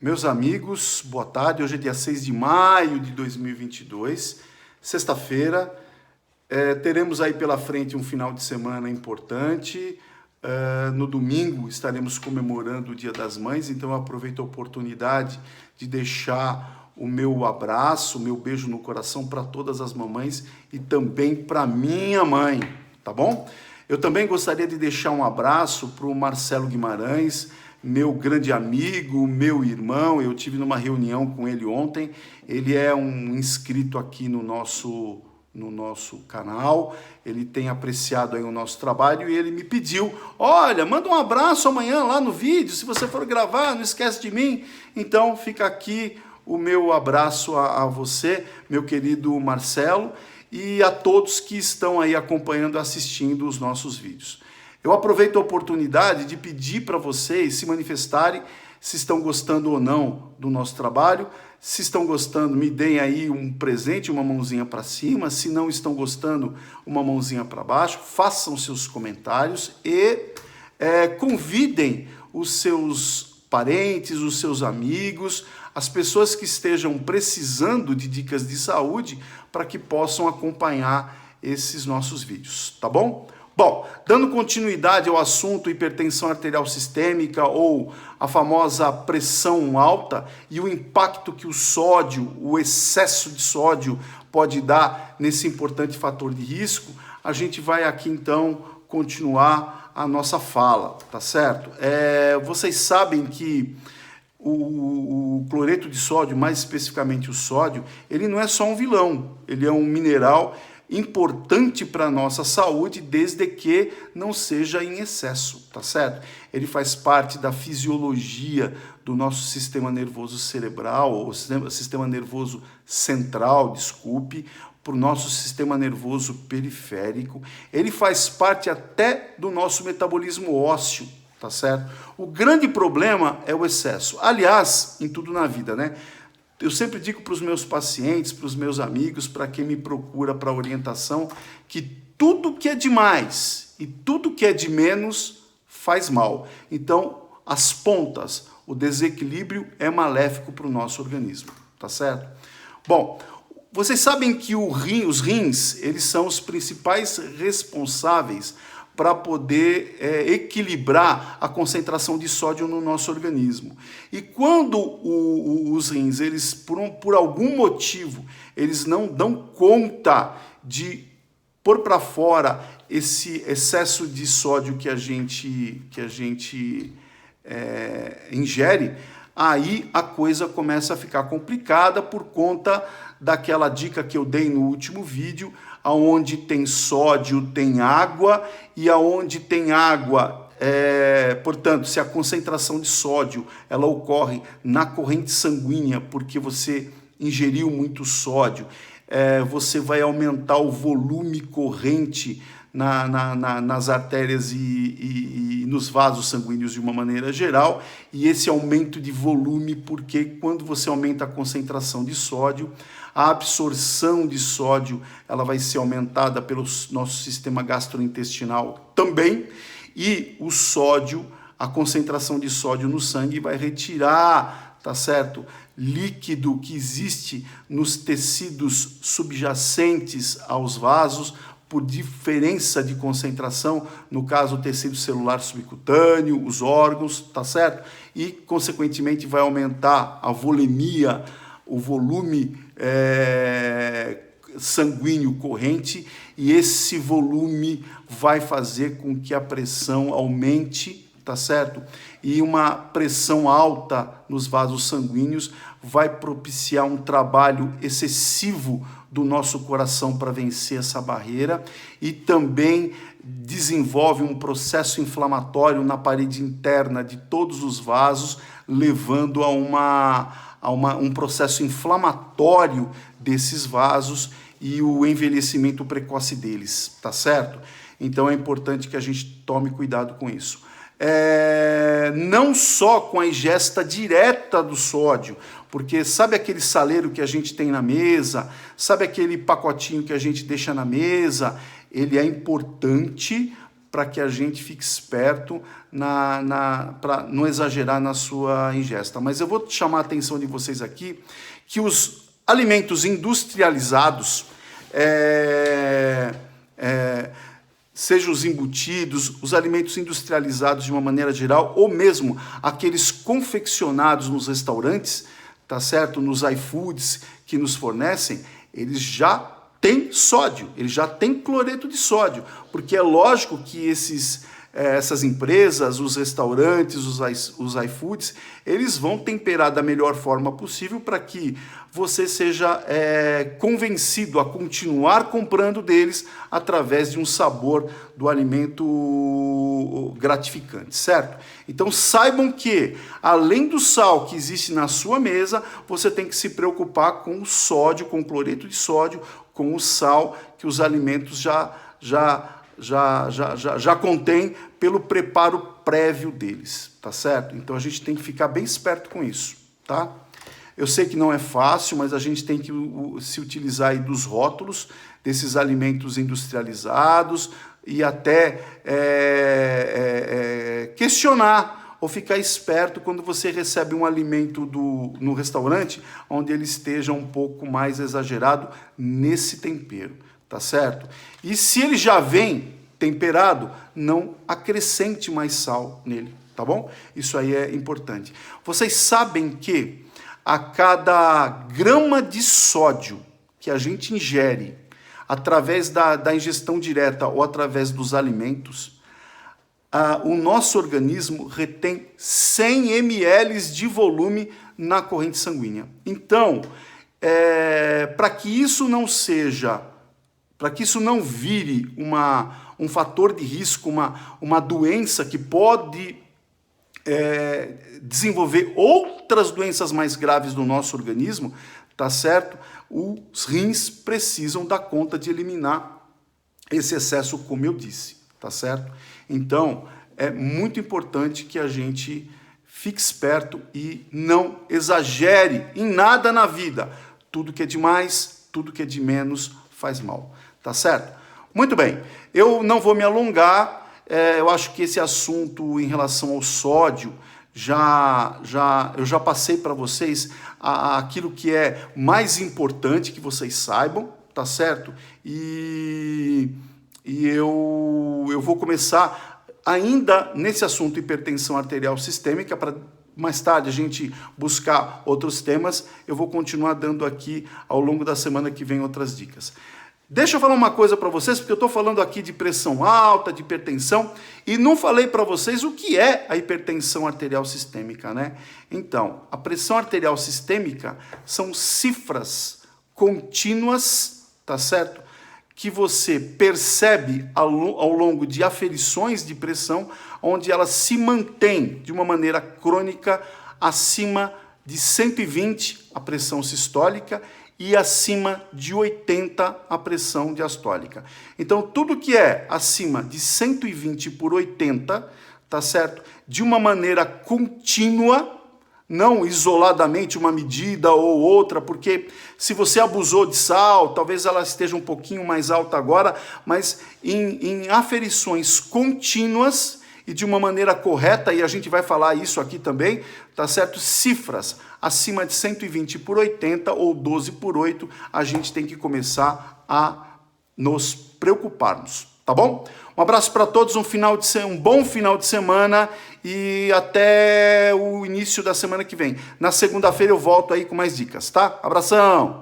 Meus amigos, boa tarde. Hoje é dia 6 de maio de 2022, sexta-feira. Teremos aí pela frente um final de semana importante. No domingo estaremos comemorando o Dia das Mães, então eu aproveito a oportunidade de deixar o meu abraço, o meu beijo no coração para todas as mamães e também para minha mãe, tá bom? Eu também gostaria de deixar um abraço para o Marcelo Guimarães, meu grande amigo, meu irmão. Eu tive numa reunião com ele ontem. Ele é um inscrito aqui no nosso canal. Ele tem apreciado aí o nosso trabalho e ele me pediu: olha, manda um abraço amanhã lá no vídeo, se você for gravar, não esquece de mim. Então fica aqui o meu abraço a você, meu querido Marcelo, e a todos que estão aí acompanhando, assistindo os nossos vídeos. Eu aproveito a oportunidade de pedir para vocês se manifestarem se estão gostando ou não do nosso trabalho. Se estão gostando, me deem aí um presente, uma mãozinha para cima. Se não estão gostando, uma mãozinha para baixo. Façam seus comentários e convidem os seus parentes, os seus amigos, as pessoas que estejam precisando de dicas de saúde para que possam acompanhar esses nossos vídeos, tá bom? Bom, dando continuidade ao assunto hipertensão arterial sistêmica ou a famosa pressão alta e o impacto que o sódio, o excesso de sódio pode dar nesse importante fator de risco, a gente vai aqui então continuar a nossa fala, tá certo? Vocês sabem que o cloreto de sódio, mais especificamente o sódio, ele não é só um vilão, ele é um mineral importante para a nossa saúde, desde que não seja em excesso, tá certo? Ele faz parte da fisiologia do nosso sistema nervoso cerebral, ou sistema nervoso central, desculpe, para o nosso sistema nervoso periférico. Ele faz parte até do nosso metabolismo ósseo, tá certo? O grande problema é o excesso. Aliás, em tudo na vida, né? Eu sempre digo para os meus pacientes, para os meus amigos, para quem me procura para orientação, que tudo que é demais e tudo que é de menos faz mal. Então, as pontas, o desequilíbrio é maléfico para o nosso organismo, tá certo? Bom, vocês sabem que os rins, eles são os principais responsáveis para poder equilibrar a concentração de sódio no nosso organismo. E quando os rins, eles por algum motivo, eles não dão conta de pôr para fora esse excesso de sódio que a gente ingere, aí a coisa começa a ficar complicada por conta daquela dica que eu dei no último vídeo, aonde tem sódio tem água, e aonde tem água, portanto, se a concentração de sódio ela ocorre na corrente sanguínea porque você ingeriu muito sódio, você vai aumentar o volume corrente nas artérias e nos vasos sanguíneos de uma maneira geral, e esse aumento de volume, porque quando você aumenta a concentração de sódio, a absorção de sódio ela vai ser aumentada pelo nosso sistema gastrointestinal também, e o sódio, a concentração de sódio no sangue vai retirar, tá certo? Líquido que existe nos tecidos subjacentes aos vasos, por diferença de concentração, no caso o tecido celular subcutâneo, os órgãos, tá certo? E, consequentemente, vai aumentar a volemia, o volume sanguíneo corrente, e esse volume vai fazer com que a pressão aumente, tá certo? E uma pressão alta nos vasos sanguíneos vai propiciar um trabalho excessivo do nosso coração para vencer essa barreira, e também desenvolve um processo inflamatório na parede interna de todos os vasos, levando a um processo inflamatório desses vasos e o envelhecimento precoce deles, tá certo? Então é importante que a gente tome cuidado com isso. Não só com a ingesta direta do sódio, porque sabe aquele saleiro que a gente tem na mesa, sabe aquele pacotinho que a gente deixa na mesa, ele é importante para que a gente fique esperto para não exagerar na sua ingesta. Mas eu vou chamar a atenção de vocês aqui que os alimentos industrializados, sejam os embutidos, os alimentos industrializados de uma maneira geral, ou mesmo aqueles confeccionados nos restaurantes, tá certo? Nos iFoods que nos fornecem, eles já têm sódio, eles já têm cloreto de sódio, porque é lógico que essas empresas, os restaurantes, os iFoods, eles vão temperar da melhor forma possível para que você seja convencido a continuar comprando deles através de um sabor do alimento gratificante, certo? Então saibam que, além do sal que existe na sua mesa, você tem que se preocupar com o sódio, com o cloreto de sódio, com o sal que os alimentos já contém pelo preparo prévio deles, tá certo? Então a gente tem que ficar bem esperto com isso, tá? Eu sei que não é fácil, mas a gente tem que se utilizar aí dos rótulos desses alimentos industrializados e até questionar ou ficar esperto quando você recebe um alimento no restaurante onde ele esteja um pouco mais exagerado nesse tempero, tá certo? E se ele já vem temperado, não acrescente mais sal nele, tá bom? Isso aí é importante. Vocês sabem que a cada grama de sódio que a gente ingere através da ingestão direta ou através dos alimentos, o nosso organismo retém 100 ml de volume na corrente sanguínea. Então, para que isso não vire um fator de risco, uma doença que pode desenvolver outras doenças mais graves do nosso organismo, tá certo? Os rins precisam dar conta de eliminar esse excesso, como eu disse, tá certo? Então, é muito importante que a gente fique esperto e não exagere em nada na vida. Tudo que é demais, tudo que é de menos faz mal, tá certo? Muito bem, eu não vou me alongar, eu acho que esse assunto em relação ao sódio, eu já passei para vocês aquilo que é mais importante que vocês saibam, tá certo? E eu vou começar ainda nesse assunto hipertensão arterial sistêmica, para mais tarde a gente buscar outros temas. Eu vou continuar dando aqui ao longo da semana que vem outras dicas. Deixa eu falar uma coisa para vocês, porque eu estou falando aqui de pressão alta, de hipertensão, e não falei para vocês o que é a hipertensão arterial sistêmica, né? Então, a pressão arterial sistêmica são cifras contínuas, tá certo? Que você percebe ao longo de aferições de pressão, onde ela se mantém de uma maneira crônica acima de 120, a pressão sistólica, e acima de 80 a pressão diastólica. Então, tudo que é acima de 120 por 80, tá certo? De uma maneira contínua, não isoladamente uma medida ou outra, porque se você abusou de sal, talvez ela esteja um pouquinho mais alta agora, mas em aferições contínuas e de uma maneira correta, e a gente vai falar isso aqui também, tá certo? Cifras acima de 120 por 80 ou 12 por 8, a gente tem que começar a nos preocuparmos, tá bom? Um abraço para todos, um bom final de semana e até o início da semana que vem. Na segunda-feira eu volto aí com mais dicas, tá? Abração!